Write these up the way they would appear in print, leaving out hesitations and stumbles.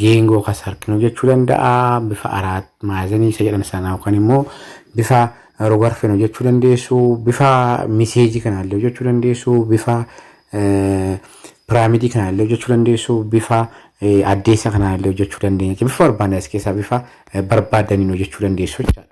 geengoo kasarkinu jechuu danda'a. Bifa araat maazanii isa jedhan sana yookaan immoo bifa rogarfinu jechuu dandeessu. Bifa miseejii kanaallee jechuu dandeessu. Bifa piraamidii kanaallee jechuu dandeessu. Bifa addeessa kanaallee jechuu dandeenya. Bifa barbaadne as keessaa bifa barbaadaniin jechuu dandeessu jechuudha.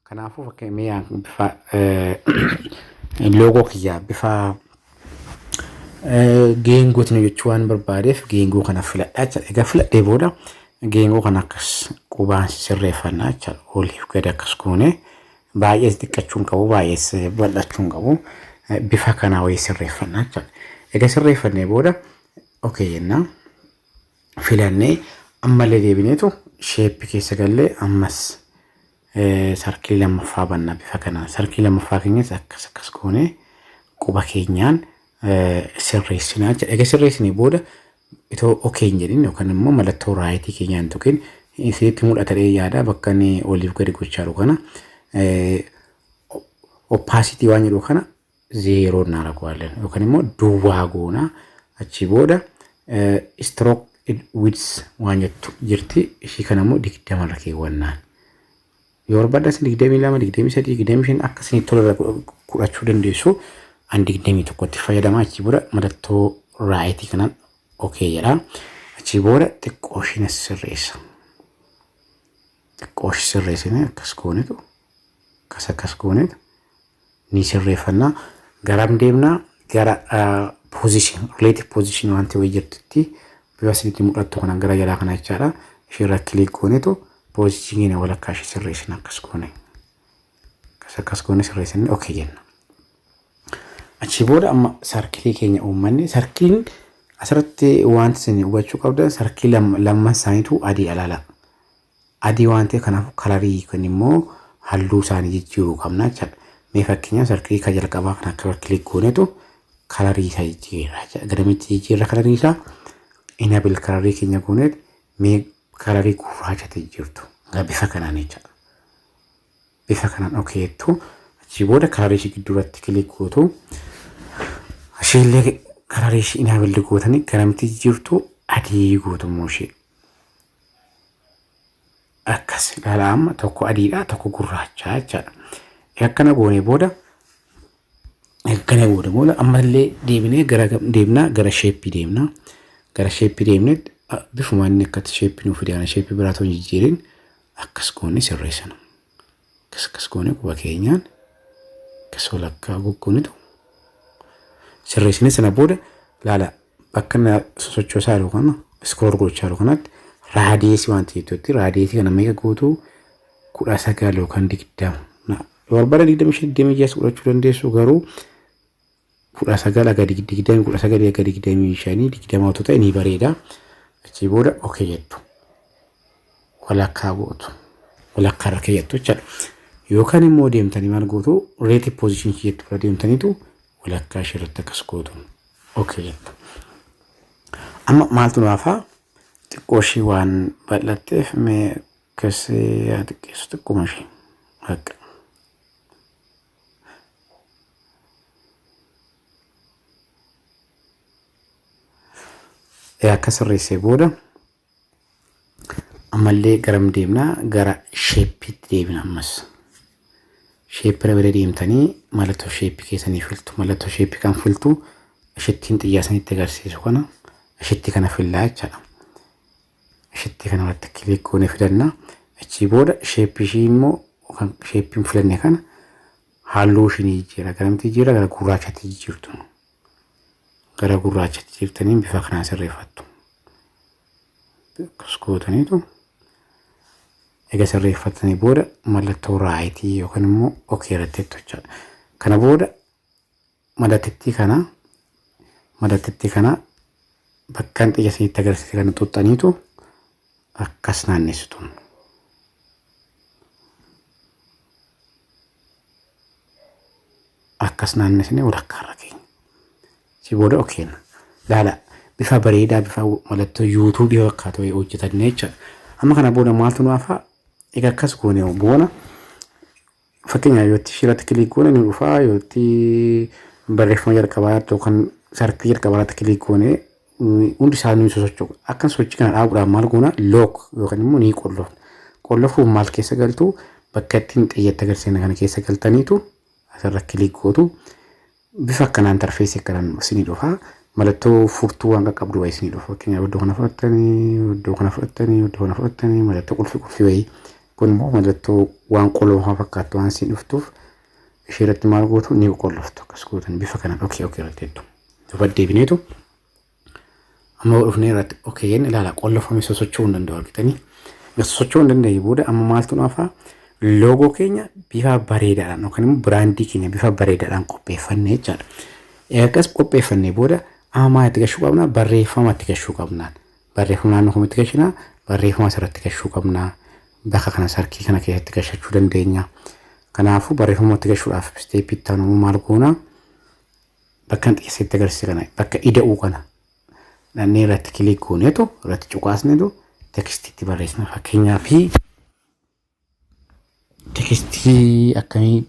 Kanaafuu fakkeenyaa bifa loogoo kiyyaa bifa geengootiin jechuu waan barbaadeef geengoo kana filadhaa jechuudha. Egaa filadhee booda geengoo kana akkas qubaan sirreeffannaa jechuudha. Oliif gad akkas goone baay'ees xiqqachuu hin qabu, baay'ees bal'achuu hin qabu. Bifa kanaa wayii sirreeffannaa jechuudha. Egaa sirreeffannee booda okey jennaa filannee ammallee deebineetu sheeppii keessa gallee ammas sarkii lammaffaa bannaa bifa kanaan. Sarkii lammaffaa keenyas akkas goone quba keenyaan sirreessinaa jechuudha. Egaa sirreessinee booda itoo okey hin jedhin yookaan immoo mallattoo raayitii keenyaan tuqin isinitti mul'ata yaada bakka inni oliif gadi gochaa jiru kana opacity waan jedhu kana 0 naa rakwaaleen yookaan immoo duwwaa goona. Achi booda stroke width waan jettu jirti. Ishii kana immoo 20 irra keewwannaan. Yoo barbaadan 22, 23, 25 akkasii tola godhachuu dandeessu. An 21 itti fayyadamaa. Achi booda mallattoo raayitii kanaan okey jedha. Achi booda xiqqoo ishii sirreessa. Xiqqoo ishii sirreessine akkas goonetu akkas goonetu ni sirreeffannaa. Garam deemnaa gara position relative position waan ta'e jirtutti bifa isinitti mul'attu kanaan gara jalaa kana jechaadha. Ishee irra kilik goonetu positionii walakkaa ishee sirreessina akkas goone. Akkas goone sirreessine okey jenna. Achi booda amma sarkilii keenya uummanne sarkiin asirratti wanti isin hubachuu qabdan sarkii lamman isaaniitu adii alaala. Adii waan ta'e kanaaf kalarii kan immoo halluu isaanii jijjiiruu qabna jechaadha. Mee fakkeenyaaf sarkii ka jalqabaa kan akka kilik goonetu kalarii isaa jijjiirra. Garamitti jijjiirra kalarii isaa enable kalarii keenya gooneet mee kalarii gurraacha jijjiirtu. Bifa kanaan jechaadha. Bifa kanaan okey jettu. Achi booda kalarii ishee gidduuratti kilik gootu. Isheellee kalarii ishee enable gootanii garamitti jijjiirtu adii gootu immoo ishee. Akkas ilaalaa amma tokko adiidha tokko gurraacha jechaadha. Akkana goone booda ammallee deemnaa gara sheeppii deemnaa. Gara sheeppii deemnee bifuma inni akkatti sheeppii nuuf fidana sheeppii biraa ta'uu jijjiirin akkas goone sirreessina. Akkas goone quba keenyaan akkas walakkaa goggoonitu sirreessine sana booda laala bakka na sosochoosaa jiru kana scroll gochaa jiru kanatti raadiyeesii waan ta'etti raadiyeesii kana meeqa gootu 19 yookaan 20. Barbara 25 godhachuu dandeessu garuu 19 aga 20 19 aga 25 20 otoo ta'e ni bareeda. Achi booda okey jettu. Walakkaa gootu. Walakkaa irra keeyyattu jechuudha. Yookaan immoo deemtanii maal gootu relative position jettu irra deemtaniitu walakkaa ishee irratti akkas gootu. Okey jettu. Amma maaltu naafaa xiqqoo ishee waan bal'atteef mee kasee xiqqeessu xiqquma ishee akka akka sirreessee booda ammallee garam deemnaa gara sheeppiitti deemna. Ammas sheeppii bira deemtanii mallattoo sheeppii keessanii filtu. Mallattoo sheeppii kan filtu ishittiin xiyyaasanitti agarsiisu kana ishitti kana fillaa jechaadha. Ishitti kana irratti kilik goone fidanna. Achi booda sheeppii ishii immoo kan sheeppiin filanne kana halluu ishii jijjiira. Garamitti jijjiira? Gara gurraachatti jijjiirtu. Gara gurraachatti jirtanii bifa kanaan sirreeffattu. Akkas gootaniitu egaa sirreeffatanii booda mallattoo raayitii yookaan immoo okey irratti jechuudha. Kana booda madatittii kana bakka xiyya isinitti agarsiise kana xuxxaniitu akkas naannessitu. Akkas naannessine walakkaa irra keenya. Si booda okey laala bifa bareedaa bifa mallattoo YouTube fakkaatu hojjetanne jechuudha. Amma kana booda maaltu nuufaa egaa akkas goone boona fakkeenyaaf yoo irratti kilik goone ni dhufaa yoo barreeffama jalqabaa yookaan sarkii jalqabaatti kilik goone hundi isaanii sosocho'u akkan sochii kana dhaabuudhaan maal goona look yookaan immoo ni qollofna. Qollofuun maal keessa galtu bakka ittiin xiyyeetta agarsiisna kana keessa galtaniitu asirra kilik gootu bifa akkanaan interfeesii akkanaan isinii dhufa. Mallattoo furtuu waan qaqqabdu wayii isinii dhufa. Fakkeenyaaf iddoo kana fudhattanii mallattoo qulfii wayii kun immoo mallattoo waan qollofaa fakkaattu waan isin dhuftuuf ishee irratti maal gootu ni qolloftu akkas gootan bifa kanaan okee irratti jettu. Duuba deebineetu amma dhufnee irratti okee jenne ilaala qollofame sosocho'uu hin danda'u argitanii. Sosocho'uu hin danda'e booda amma maaltu naafaa loogoo keenya bifa bareedaadhaan yookaan immoo biraandii keenya bifa bareedaadhaan qopheeffannee jechaadha. Akkas qopheeffannee booda amma itti gashuu qabna barreeffama itti gashuu qabna. Barreeffama naannoo kamitti gashinaa barreeffama asirratti gashuu qabna. Bakka kana sarkii kana keessatti gashachuu dandeenya. Kanaafuu barreeffama itti gashuudhaaf steepii itti aanu maal goona bakka xiyyeessatti agarsiisa kana bakka ida'uu kana dhannee irratti kilik gooneetu irratti cuqaasneetu tekstiitti barreessina. Fakkeenyaaf tekstii akkamii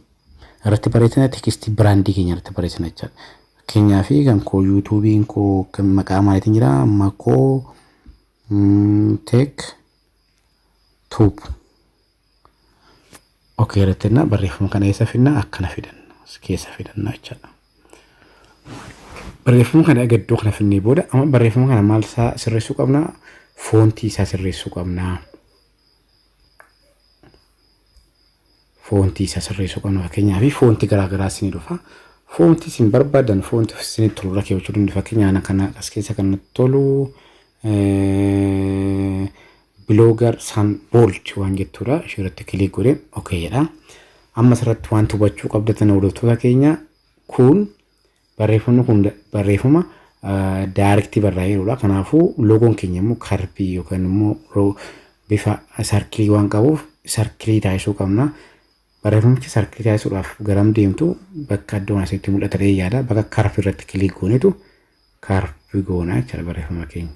irratti barreessina tekstii biraandii keenya irratti barreessina jechaadha. Fakkeenyaaf kan koo yuutuubiin koo kan maqaa maaliitiin jira amma koo tek tuub okee irratti barreeffama kana keessa fidna akkana fidanna keessa fidanna jechaadha. Barreeffama kana gaddoo kana finnee booda amma barreeffama kana maal isaa sirreessuu qabna foontii isaa sirreessuu qabna. Foontii isaa sirreessuu qabna fakkeenyaaf foontii garaagaraa isinii dhufa. Foontii isin barbaadan foontii isinii tolu rakkeeffachuu dandeessu. Fakkeenyaaf kana as keessa kan tolu blogger san bold waan jettuudha. Ishee irratti kilik godheen okee jedha. Amma asirratti waan hubachuu qabdatan hordoftoota keenya kun barreeffamni kun barreeffama daarektii barreeffamudha. Kanaafuu loogoon keenya immoo karbii yookaan immoo bifa sarkilii waan qabuuf sarkilii taasisuu qabna. Barreeffamichi sarkilii taasisuudhaaf garam deemtu bakka iddoon asitti mul'ata ta'ee yaada. Bakka karbii irratti kilik goonetu karbii goona jechuudha barreeffama keenya.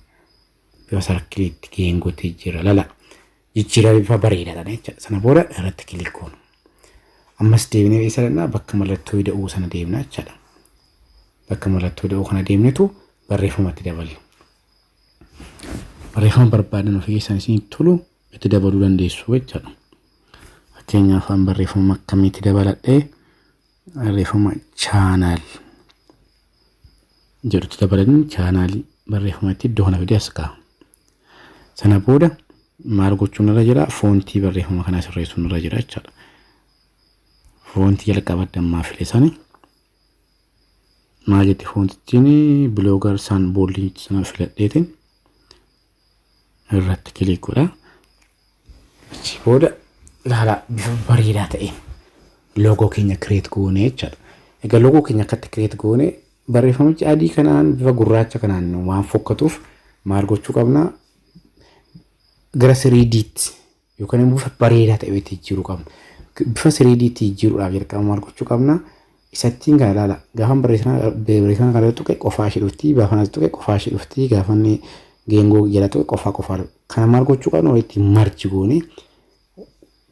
Bifa sarkiliitti geengootti jira lala. Jijjiirraa bifa bareedaadhaan jechuudha. Sana booda irratti kilik goonu. Ammas deebinee isa danda'a bakka mallattoo ida'uu sana deemna jechuudha. Bakka mallattoo ida'uu kana deemnetu barreeffamatti daballu. Barreeffama barbaadan ofii keessan isin tolu itti dabaluu dandeessu jechuudha. Fakkeenyaaf barreeffama akkamitti dabaladhee barreeffama chaanaal jedhutti dabalan chaanaalii barreeffamatti iddoo kana fidee as kaa'a. Sana booda maal gochuun irra jira foontii barreeffama kana sirreessuun irra jira jechuudha. Foontii jalqaba dammaa fileessanii maal jetti foontiin blogger san boldii sana filadheetiin irratti kilik godha. Achi booda ilaala bifa bareedaa ta'een loogoo keenya kireet goone jechuudha. Egaa loogoo keenya akkatti kireet goone barreeffamichi adii kanaan bifa gurraacha kanaan waan fokkatuuf maal gochuu qabna gara 3D'tti yookaan immoo bifa bareedaa ta'etti jijjiiruu qabna. Bifa 3D'tti jijjiiruudhaaf jalqaba maal gochuu qabna isattiin kan ilaala gaafa barreeffama kana tuqe qofaa ishee dhufti gaafa nas tuqe qofaa ishee dhufti gaafa geengoo jala tuqe qofaa kana maal gochuu qabna walitti marji goone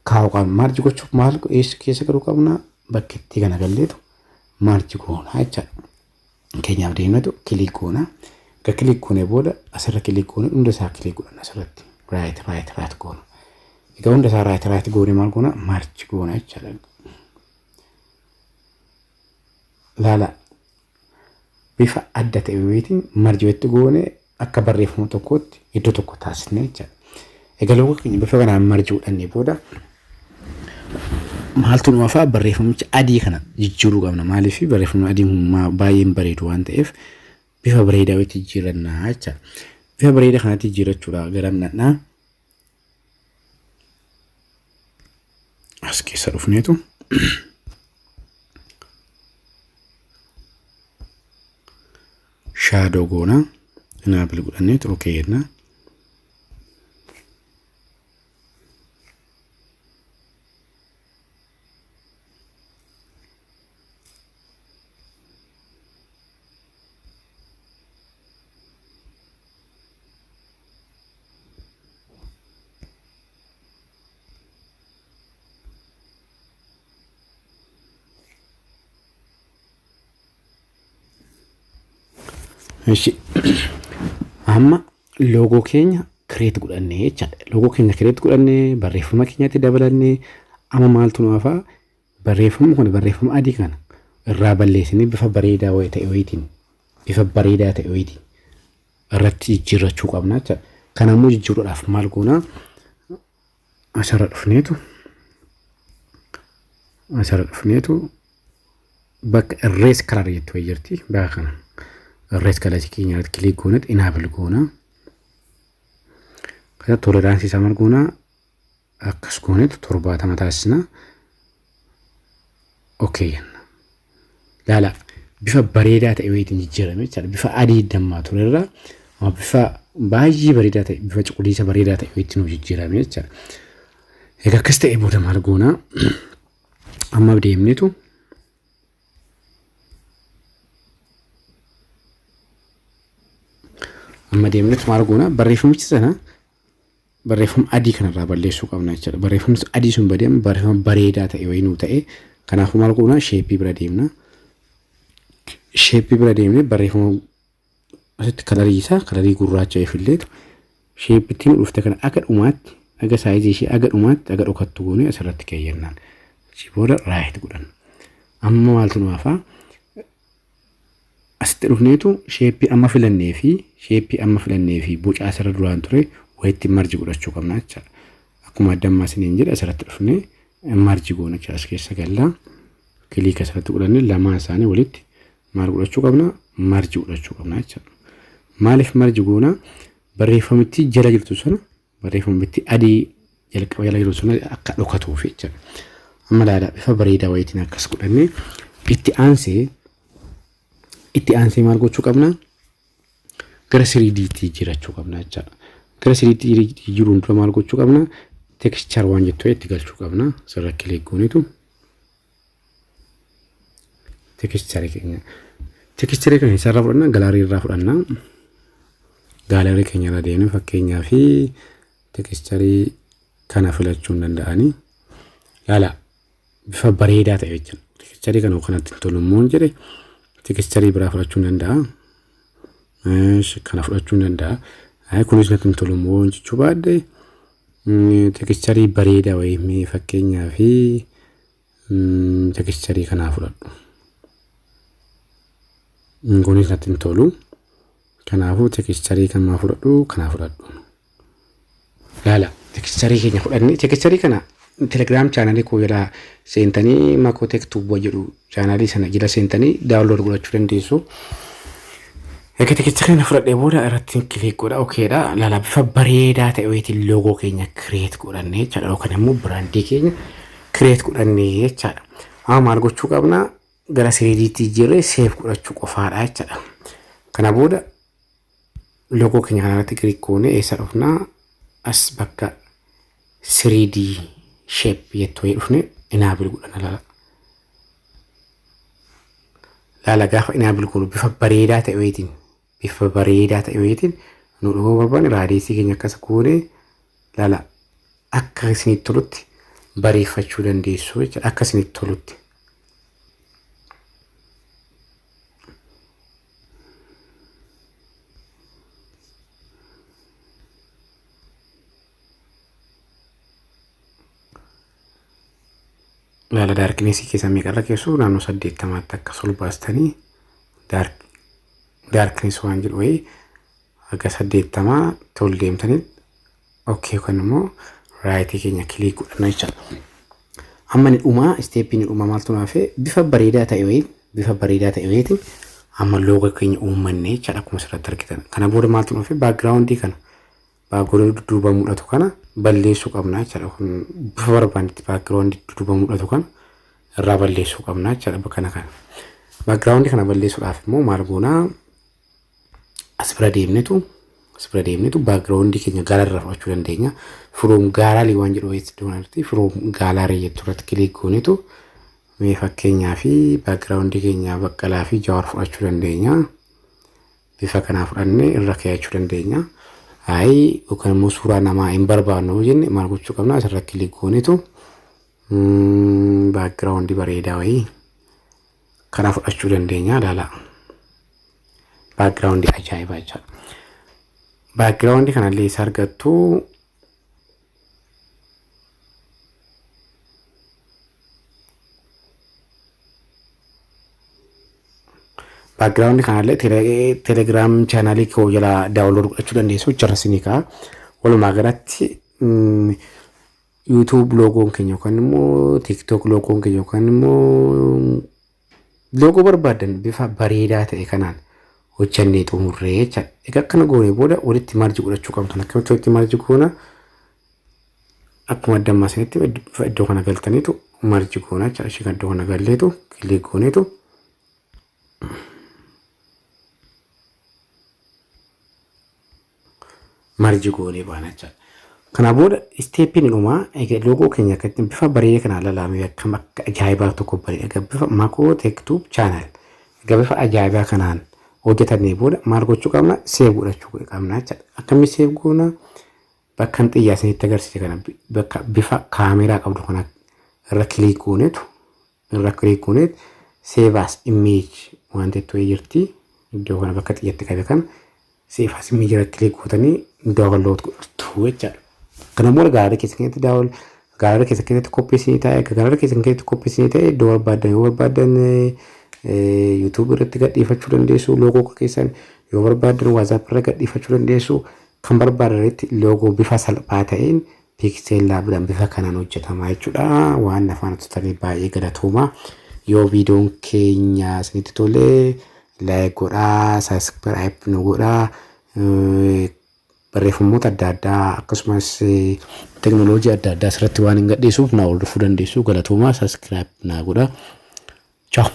kaa'uu qabna. Marji gochuuf maal keessa galuu qabna bakkeetti kana galleetu marji goona jechaadha. Keenyaaf deemnetu kilik goona. Ka kilik goone booda asirra kilik goone hunda isaa kilik godhan asirratti right goona. Egaa hunda isaa right goone maal goona marji goona jechaadha. Laala bifa adda ta'e weetiin marji wetti goone akka barreeffama tokkotti iddoo tokko taasisne jechaadha. Egaa loogoo keenya bifa kanaan marji godhannee booda maaltu nuufaa barreeffamicha adii kana jijjiiruu qabna. Maaliif barreeffamni adiin baay'een bareedu waan ta'eef bifa bareedaa weetti jijjiirannaa jechaadha. Bifa bareedaa kanatti jijjiirrachuudha garamnadhaa. As keessa dhufneetu shadow goona enable godhanneetu okay jenna. እሺ amma loogoo keenya kireet godhannee jechaadha. Loogoo keenya kireet godhannee barreeffama keenyatti dabalannee amma maaltu nu hafaa barreeffama kun barreeffama adii kana irraa balleessinee bifa bareedaa ta'e wayitiin irratti jijjiirrachuu qabna jechaadha. Kanaafuu jijjiiruudhaaf maal goonaa asirra dhufneetu bakka irrees karaa jettu jirti. Bakka kana irrees karaa keenya irratti kilik gooneet inaabil goonaa. Kana toleraansii isaa maal goonaa akkas gooneet 70 taasisna. Okay. Laala bifa bareedaa ta'e wayitiin jijjiirame jechaadha. Bifa adii dammaa turerra bifa baay'ee bareedaa ta'e bifa cuquliisa bareedaa ta'e wayitiin jijjiirame jechaadha. Egaa akkas ta'e booda maal goonaa amma deemneetu maal goonaa barreeffamichi sana barreeffama adii kanarraa balleessuu qabna jechaadha. Barreeffamni adii sun badeema barreeffama bareedaa ta'e wayinuu ta'e kanaafuu maal goonaa sheeppii bira deemna. Sheeppii bira deemnee barreeffama asitti kalarii gurraacha ifilleetu sheeppittiin dhufte kana akka dhumaatti aga saayizii ishee aga dhumaatti aga dhokattu goonee asirratti keeyyannaan. Achi booda raayit godhan. Amma maaltu nu hafaa asitti dhufneetu sheeppii amma filannee fi boca asirra duraan ture wayitti marji godhachuu qabna jechaadha. Akkuma addammaa isiniin jedhe asirratti dhufnee marji goona jechaadha. As keessa gallaa kiliika asirratti godhannee lamaan isaanii walitti maal godhachuu qabna marji godhachuu qabna jechaadha. Maaliif marji goona barreeffamitti jala jirtu sana barreeffamitti adii jalqaba jala jirtu sana akka dhokatuuf jechaadha. Amma laala bifa bareedaa wayitiin akkas godhannee itti aansee maal gochuu qabna gara 3D'tti jiraachuu qabna jechaadha. Gara 3D jiruun dura maal gochuu qabna tekschaar waan jettu itti galchuu qabna. Sirra kilik goonitu tekscharii keenya isarraa fudhanna galaarii irraa fudhanna. Galaarii keenya irra deemnee fakkeenyaa fi tekscharii kana filachuu hin danda'anii. Laala bifa bareedaa ta'e jechuudha. Tekscharii kana kanatti tolu immoo jedhe tekscharii biraa fudhachuu hin danda'a. Kana fudhachuu hin danda'a. Kunis natti tolu immoo jechuu baadde tekscharii bareedaa wayii fakkeenyaa fi tekscharii kanaa fudhadhu. Kunis natti tolu. Kanaafuu tekscharii kanaa fudhadhu. Laala tekscharii keenya fudhannee tekscharii kana Telegram channel ko jala seentanii Makotek Tubo jedhu channel sana jala seentanii download godhachuu dandeessu. Egaa tekscharii kana fudhadhee booda irratti kilik godha. Okeedha. Laala bifa bareedaa ta'e wayitiin loogoo keenya create godhannee jechaadha. Yookaan immoo brandii keenya create godhannee jechaadha. Amma maal gochuu qabna gara 3D'tti jirree save godhachuu qofaadha jechaadha. Kana booda loogoo keenya kanarratti kilik goonee eessa dhufnaa as bakka 3D shape jettu dhufne enable godhana. Laala gaafa enable goonu bifa bareedaa ta'e wayitiin nu dhuguu barbaanne raadiyeesii keenya akkas goonee laala akka isinitti tolutti bareeffachuu dandeessu jechuudha. Akka isinitti tolutti. Laala darkness keessa meeqarra keessu naannoo 80tti akka sol baastanii darkness waan jedhu wayii akka 80 tol deemtanii okay kan immoo right keenya click godhana jechuudha. Amma ni dhumaa stepin dhumaa maaltu naafee bifa bareedaa ta'e wayitiin amma loogoo keenya uummanne jechuudha. Akkuma asirratti argitan kana booda maaltu naafee background kana background duuba mul'atu kana balleessuu qabna jechuudha. Kun bifa barbaannetti background duuba mul'atu kana irraa balleessuu qabna jechuudha. Bakka kana background kana balleessuudhaaf immoo maal goonaa as bira deemnetu background keenya gaalarii fudhachuu dandeenya. From gallery waan jedhu wayitti doonarti from gallery jettu irratti kilik goonetu mee fakkeenyaa fi background keenya Baqqalaa fi Jawaar fudhachuu dandeenya. Bifa kanaa fudhannee irra kaa'achuu dandeenya. Yookaan immoo suuraa namaa hin barbaannu jenne maal gochuu qabna asirratti kilik goonetu background bareedaa wayii kana fudhachuu dandeenya. Laala background ajaa'ibaa jechuudha. background kanallee isa argattu. background kanallee telegram channel koo jala download godhachuu dandeessu charasini ka walumaa galatti YouTube logoon keenya yookaan immoo TikTok logoon keenya yookaan immoo logo barbaadan bifa bareedaa ta'e kanaan hojjannee xumurree jechuudha. Egaa kana goonee booda walitti marji godhachuu qabdu. Akkamitti walitti marji goona? Akkuma dammasanitti iddoo kana galtaniitu marji goona jechuudha. Ishee iddoo kana galleetu kilik gooneetu marji goonee baana jechuudha. Kana booda stepin dhumaa logo keenya akkatti bifa bareedaa kana lalaamee akkam akka ajaa'ibaa tokko bareeda bifa Makoo TikTok channel bifa ajaa'ibaa kanaan hojjetannee booda maal gochuu qabna? Save godhachuu qabna jechuudha. Akkamitti save goona? Bakka xiyyaasanitti agarsiise kana bakka bifa kaameraa qabdu kana irra kilik gooneetu save as image wanti itti jirti iddoo kana bakka xiyyaatti qabe kana save as image irra kilik gootanii download godhatu jechuudha. Kana booda gaarii keessatti daawul gaarii keessatti koppii ta'e gaarii keessatti koppii ta'e iddoo barbaadan YouTube irratti gadhiifachuu dandeessu logo keessan yoo barbaadan WhatsApp irra gadhiifachuu dandeessu kan barbaadan logo bifa salphaa ta'een pixel labdaan bifa kanaan hojjetama jechuudha. Waan afaan tutanii baay'ee galatooma. Yoo viidiyoon keenya isinitti tole like godhaa, subscribe nu godhaa. barreeffamoota adda addaa akkasumas teknooloojii adda addaa asirratti waan hin gadhiisuuf na hordofuu dandeessu. Galatoomaa subscribe na godhaa. Ciao.